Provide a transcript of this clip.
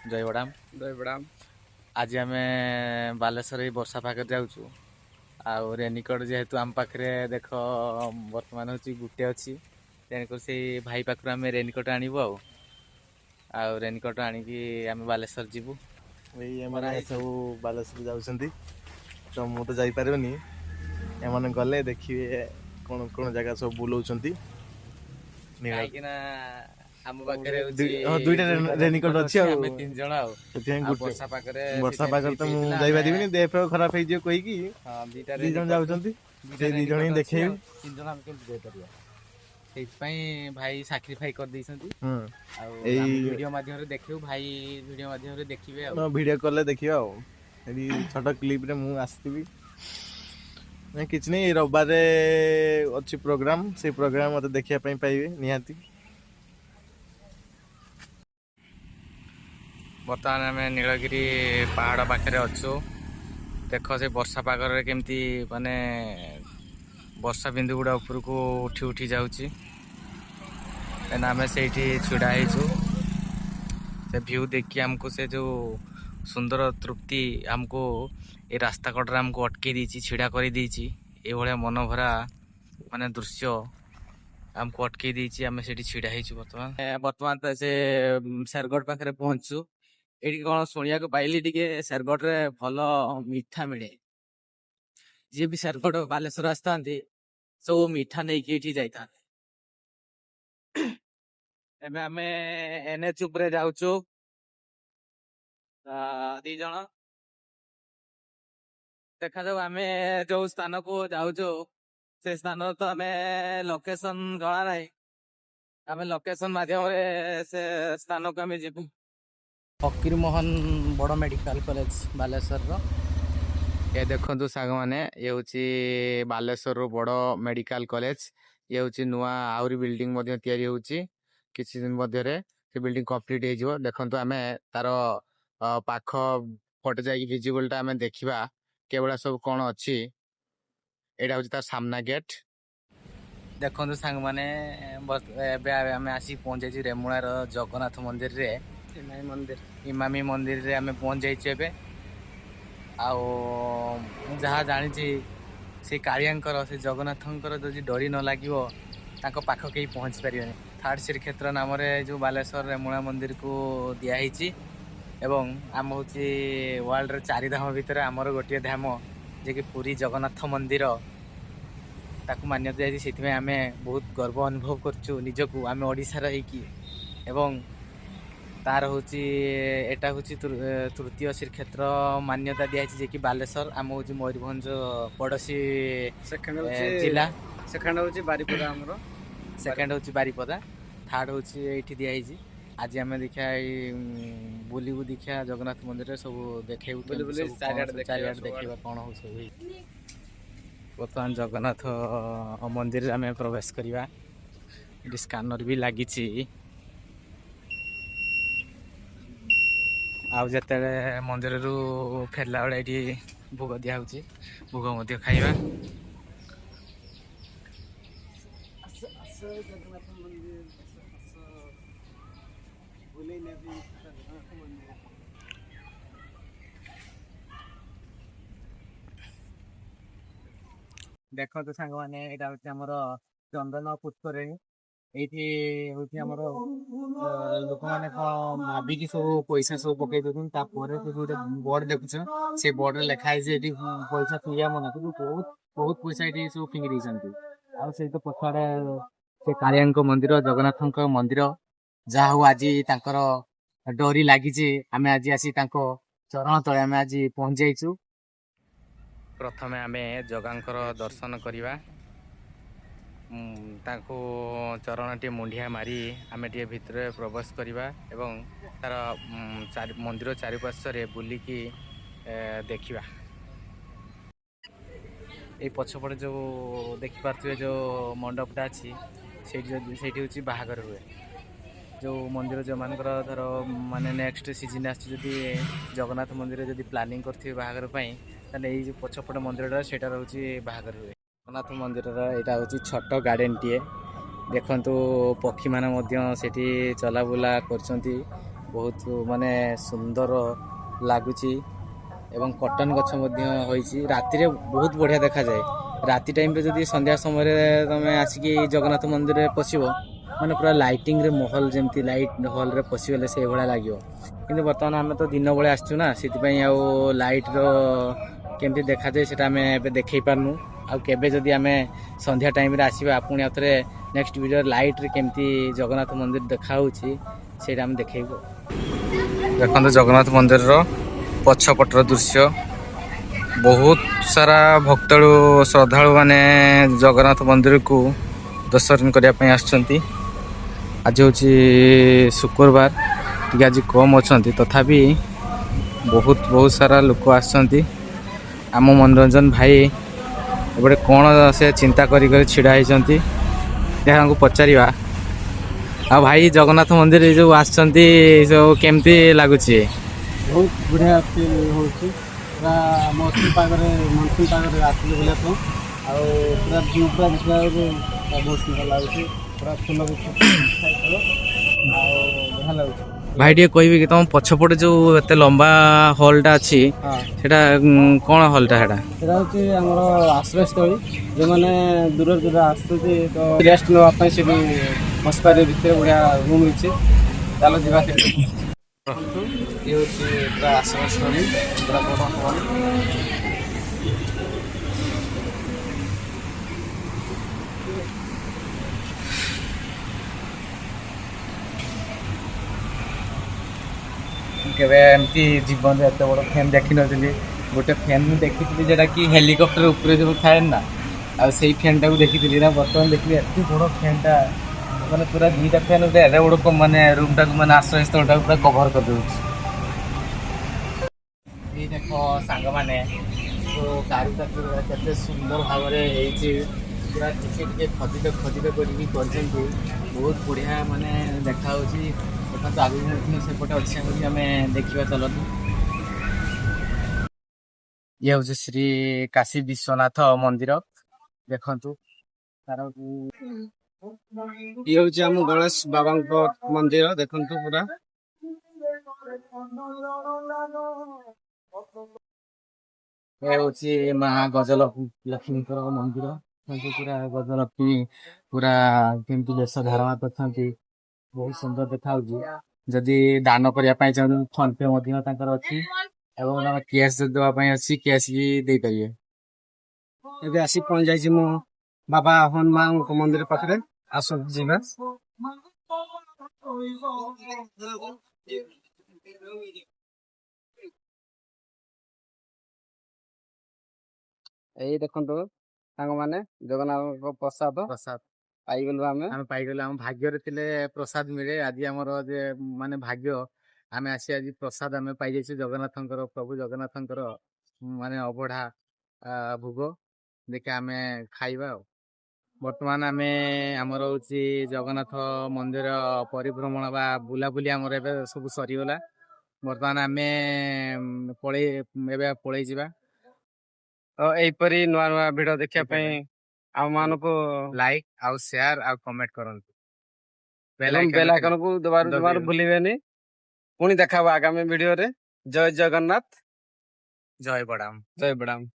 जय बड़ाम। जय बड़ाम। आज आम बालेश्वर वर्षा पाखे जाऊँ आउ रेनिकोट जेहेतु आम पाखे देख बर्तमान हूँ गुटे अच्छी तेणुक से भाई पाखु आम रेनिकोट आणबू आउ रेनिकोट आणिकी आम बालेश्वर जीवु। सब बालेश्वर जाऊँ तो मु तो जापरिनी एम गले देखिए कौन कौन जगह सब बुलाऊँ कहीं आम पाखे दुईटा रेनिकोट अच्छी आम तीन जन वर्षा पाखे तो मुझे जापरिनी देह फेह खराब हो कहीकि दी जन जाऊँगी से दी जन ही देखे तीन जन आम केमती भाई साक्रिफाई कर वीडियो माध्यम देखियो भाई वीडियो माध्यम देखिए वीडियो कॉल देखिए छोट क्लिप रे मु आसती किसी नहीं रविवार अच्छी प्रोग्राम से प्रोग्राम मत देखा पाइबे निहाती। बर्तमान आम नीलगिरी पहाड़ पाखे अच्छु देख से वर्षा पागर केमती माने वर्षा बिंदु गुड़ा ऊपर को उठी उठी जाऊँगी आम से छिड़ा से व्यू देखिए आमको से जो सुंदर तृप्ति आमको ये रास्ता कड़े आमको अटके दी छिड़ा कर ये मनोभरा माने दृश्य आमको अटके दी आम से छिड़ा बर्तमान बर्तमान तो से शेरगढ़ पाखे पहुंचु ये कौन शुणा पाइली टे शेरगढ़ रे भल मीठा मिले जी भी शेरगढ़ बालेश्वर आसता सब मीठा नहीं कि जाता एमे आमे एनएच उपरे जाउचो दी जण देखा जाऊ आमे जो स्थान को जाउचो से स्थान तो आमे लोकेशन जणा नाही आमे लोकेशन माध्यम रे से स्थान को आमे जेबु फकीर मोहन बड़ मेडिकल कॉलेज बालेश्वर रो ये देखंतु साग माने ये होची बालेश्वर रो बड़ मेडिकल कॉलेज ये होची नुआ आउरी बिल्डिंग मध्ये तयारी होची किसी दिन मध्य से बिल्डिंग कंप्लीट हो देखो आम तार पाख फटे जा विजिबल आम देखा केवड़ा सब कौन अच्छी यहाँ हूँ तार सामना गेट देखो सांग मैंने आम आसी पहुँच जाइए रेमुणार जगन्नाथ मंदिर रे इमामी मंदिर रे आम पहुँच जाइए जहाँ जानी से कालियांकर से जगन्नाथंकर जो डरी न लगे पाख कहीं पहुँच पारे थर्ड श्रीक्षेत्र नाम जो बालेश्वर रेमुणा मंदिर को दिखाई एवं आम हूँ वर्ल्ड रे 4 धाम भितर आमर गोटे धाम जे कि पुरी जगन्नाथ मंदिर ताकू मान्यता जाती आम बहुत गर्व अनुभव करचु निजकू आम ओडिशार होइकी एवं तार हूँ एटा हूँ तृतीय श्रीक्षेत्र मान्यता दिखाई जे कि बालेश्वर आम हूँ मयूरभंज पड़ोसी जिला सेकेंड हूँ बारिपदा सेकेंड हूँ बारिपदा थर्ड हूँ ये दिखाई आज आम देखा बुलू देखा जगन्नाथ मंदिर सब देखे चारिआडे देखा कौन हो बर्तमान जगन्नाथ मंदिर आम प्रवेश करवा स्कानर भी लगी आते मंदिर रू फेरला बेले ये भोग दिखाई भोग खाइबा देखो तो सांग मैंने यहाँ हूँ चंदन पुष्करिणी ये लोक मैंने कौन भाविकी सब पैसा सब पकई दौरान गोटे बोर्ड देखुच से बोर्ड में लिखाई पैसा फिंगा मना कि बहुत बहुत पैसा ये सब फिंगी देती तो पछाड़े से कालिया मंदिर जगन्नाथ मंदिर जहा हूँ आज डोरी लगी आम आज आसी चरण तले आम आज पहुँच जाइचु प्रथमे आम जगांकर दर्शन करवा चरण टे मुंडिया मारी आम टे भितर प्रवेश करवा एवं तार मंदिर चारिपार्श्व बुलिकी देखा ये पछपटे जो देखिपे जो मंडपटा अच्छी से हूँ बाहागर हुए जो मंदिर जो मान धर माने नेक्स्ट सीजन आदि जगन्नाथ मंदिर जब प्लानिंग करेंगे बाहागर ये पछपट मंदिर से रोचे बाहागर हुए जगन्नाथ मंदिर यहाँ हूँ छोट गार्डन टीए देखु पक्षी मैंने चलाबुला कर ବହୁତ ମାନେ ସୁନ୍ଦର ଲାଗୁଛି ଏବଂ କଟନ ଗଛ ମଧ୍ୟ ହୋଇଛି। ରାତିରେ ବହୁତ ବଢ଼ିଆ ଦେଖାଯାଏ। ରାତି ଟାଇମ୍ରେ ଯଦି ସନ୍ଧ୍ୟା ସମୟରେ ତମେ ଆସିକି ଜଗନ୍ନାଥ ମନ୍ଦିରରେ ପଶିବ ମାନେ ପୁରା ଲାଇଟିଂରେ ମହଲ ଯେମିତି ଲାଇଟ୍ ହଲ୍ରେ ପଶିଗଲେ ସେଇଭଳିଆ ଲାଗିବ। କିନ୍ତୁ ବର୍ତ୍ତମାନ ଆମେ ତ ଦିନ ବେଳେ ଆସିଛୁ ନା, ସେଥିପାଇଁ ଆଉ ଲାଇଟ୍ର କେମିତି ଦେଖାଯାଏ ସେଇଟା ଆମେ ଏବେ ଦେଖେଇ ପାରୁନୁ। ଆଉ କେବେ ଯଦି ଆମେ ସନ୍ଧ୍ୟା ଟାଇମ୍ରେ ଆସିବା ପୁଣି ଆଉ ଥରେ ନେକ୍ସଟ ଭିଡ଼ିଓରେ ଲାଇଟ୍ରେ କେମିତି ଜଗନ୍ନାଥ ମନ୍ଦିର ଦେଖାହେଉଛି ସେଇଟା ଆମେ ଦେଖେଇବୁ। ଦେଖନ୍ତୁ ଜଗନ୍ନାଥ ମନ୍ଦିରର ପଛପଟର ଦୃଶ୍ୟ। ବହୁତ ସାରା ଭକ୍ତଳୁ ଶ୍ରଦ୍ଧାଳୁ ମାନେ ଜଗନ୍ନାଥ ମନ୍ଦିରକୁ ଦର୍ଶନ କରିବା ପାଇଁ ଆସୁଛନ୍ତି। ଆଜି ହେଉଛି ଶୁକ୍ରବାର, ଟିକେ ଆଜି କମ୍ ଅଛନ୍ତି, ତଥାପି ବହୁତ ସାରା ଲୋକ ଆସିଛନ୍ତି। ଆମ ମନୋରଞ୍ଜନ ଭାଇ ଏପଟେ କ'ଣ ସେ ଚିନ୍ତା କରି ଛିଡ଼ା ହେଇଛନ୍ତି, ତାଙ୍କୁ ପଚାରିବା। ଆଉ ଭାଇ ଜଗନ୍ନାଥ ମନ୍ଦିର ଯେଉଁ ଆସିଛନ୍ତି ସବୁ କେମିତି ଲାଗୁଛି? ବହୁତ ବଢ଼ିଆ ଫିଲ୍ ହେଉଛି। ପୁରା ମୌସୁମୀ ପାଗରେ ଆସିଲି ବୁଲିବା ପାଇଁ। ଆଉ ପୁରା ଭିଉ ପୁରା ଦେଖିଲା ବେଳକୁ ବହୁତ ସୁନ୍ଦର ଲାଗୁଛି। ପୁରା ଫୁଲ ବି ଖାଇଥିବ ଆଉ ବଢ଼ିଆ ଲାଗୁଛି। ଭାଇ ଟିକେ କହିବି କି ତମ ପଛପଟେ ଯୋଉ ଏତେ ଲମ୍ବା ହଲ୍ଟା ଅଛି ହଁ, ସେଟା କ'ଣ ହଲ୍ଟା ସେଟା? ସେଇଟା ହେଉଛି ଆମର ଆଶ୍ରୟସ୍ଥଳୀ। ଯେଉଁମାନେ ଦୂର ଆସୁଛନ୍ତି ତ ରେଷ୍ଟ ନେବା ପାଇଁ ସେଠି ବସିପାରିବେ। ଭିତରେ ବଢ଼ିଆ ରୁମ୍ ହେଇଛି। ଚାଲ ଯିବା ସେଠି। ଇଏ ହେଉଛି ପୁରା ଆଶ୍ରୟସ୍ଥଳୀ, ପୁରା ବଡ଼ ହଲ୍। କେବେ ଏମିତି ଜୀବନରେ ଏତେ ବଡ଼ ଫ୍ୟାନ୍ ଦେଖିନଥିଲି। ଗୋଟେ ଫ୍ୟାନ୍ ମୁଁ ଦେଖିଥିଲି ଯେଉଁଟାକି ହେଲିକପ୍ଟର ଉପରେ ଯେଉଁ ଥାଏ ନା, ଆଉ ସେଇ ଫ୍ୟାନ୍ଟାକୁ ଦେଖିଥିଲି ନା। ବର୍ତ୍ତମାନ ଦେଖିଲି ଏତେ ବଡ଼ ଫ୍ୟାନ୍ଟା, ମାନେ ପୁରା ଦୁଇଟା ଫ୍ୟାନ୍ ଗୋଟେ ଏତେ ବଡ଼ ମାନେ ରୁମ୍ଟାକୁ ମାନେ ଆଶ୍ରୟସ୍ଥଳଟାକୁ ପୁରା କଭର୍ କରିଦେଉଛି। ଏଇ ଦେଖ ସାଙ୍ଗମାନେ, କାରୁକାର୍ଯ୍ୟ କେତେ ସୁନ୍ଦର ଭାବରେ ହେଇଛି। ପୁରା ଟିକେ ଟିକେ ଖୋଦିତ କରିକି କରିଛନ୍ତି। ବହୁତ ବଢ଼ିଆ ମାନେ ଦେଖାହେଉଛି। ଦେଖନ୍ତୁ ଆଗକୁ ସେପଟେ ଅଛି ବୋଲି ଆମେ ଦେଖିବା ଚାଲନ୍ତୁ। ଇଏ ହେଉଛି ଶ୍ରୀ କାଶୀ ବିଶ୍ୱନାଥ ମନ୍ଦିର। ଦେଖନ୍ତୁ ତାର ଇଏ ହେଉଛି ଆମ ଗଣେଶ ବାବାଙ୍କ ମନ୍ଦିର। ଦେଖନ୍ତୁ ପୁରା ଏ ହେଉଛି ମା ଗଜଲକ୍ଷ୍ମୀଙ୍କର ମନ୍ଦିର। ପୁରା ଗଜଲକ୍ଷ୍ମୀ ପୁରା କେମିତି ବେଶ ଧାରଣ କରିଛନ୍ତି, ବହୁତ ସୁନ୍ଦର ଦେଖାଯାଉଛି। ଯଦି ଦାନ କରିବା ପାଇଁ ଚାହୁଁଛନ୍ତି ଫୋନ ପେ ମଧ୍ୟ ତାଙ୍କର ଅଛି, ଏବଂ ତମେ କ୍ୟାସ୍ ଯଦି ଦେବା ପାଇଁ ଅଛି କ୍ୟାସ୍ ବି ଦେଇପାରିବେ। ଏବେ ଆସି ପହଞ୍ଚିଯାଇଛି ମୁଁ ବାବା ହନୁମାନଙ୍କ ମନ୍ଦିର ପାଖରେ। ଆସନ୍ତୁ ଯିବା। ଏଇ ଦେଖନ୍ତୁ ସାଙ୍ଗମାନେ ଜଗନ୍ନାଥଙ୍କ ପ୍ରସାଦ ପାଇଗଲୁ ଆମେ ପାଇଗଲୁ। ଆମ ଭାଗ୍ୟରେ ଥିଲେ ପ୍ରସାଦ ମିଳେ। ଆଜି ଆମର ଯେ ମାନେ ଭାଗ୍ୟ, ଆମେ ଆସି ଆଜି ପ୍ରସାଦ ଆମେ ପାଇଯାଇଛୁ ଜଗନ୍ନାଥଙ୍କର, ପ୍ରଭୁ ଜଗନ୍ନାଥଙ୍କର ମାନେ ଅବଢା ଭୋଗ ଦେଖି ଆମେ ଖାଇବା। ଆଉ ବର୍ତ୍ତମାନ ଆମର ହଉଛି ଜଗନ୍ନାଥ ମନ୍ଦିର ପରିଭ୍ରମଣ ବା ବୁଲାବୁଲି ଆମର ଏବେ ସବୁ ସରିଗଲା। ବର୍ତ୍ତମାନ ଆମେ ପଳେଇ ଯିବା। ତ ଏଇପରି ନୂଆ ନୂଆ ଭିଡିଓ ଦେଖିବା ପାଇଁ ଆମ ମାନଙ୍କୁ ଲାଇକ୍ ଆଉ ସେୟାର ଆଉ କମେଣ୍ଟ କରନ୍ତୁ। ବେଲ ଆଇକନକୁ ଦବାରୁ ଭୁଲିବେନି। ପୁଣି ଦେଖା ହବ ଆଗାମୀ ଭିଡିଓରେ। ଜୟ ଜଗନ୍ନାଥ, ଜୟ ବଡ଼ାମ। ଜୟ ବଡ଼ାମ।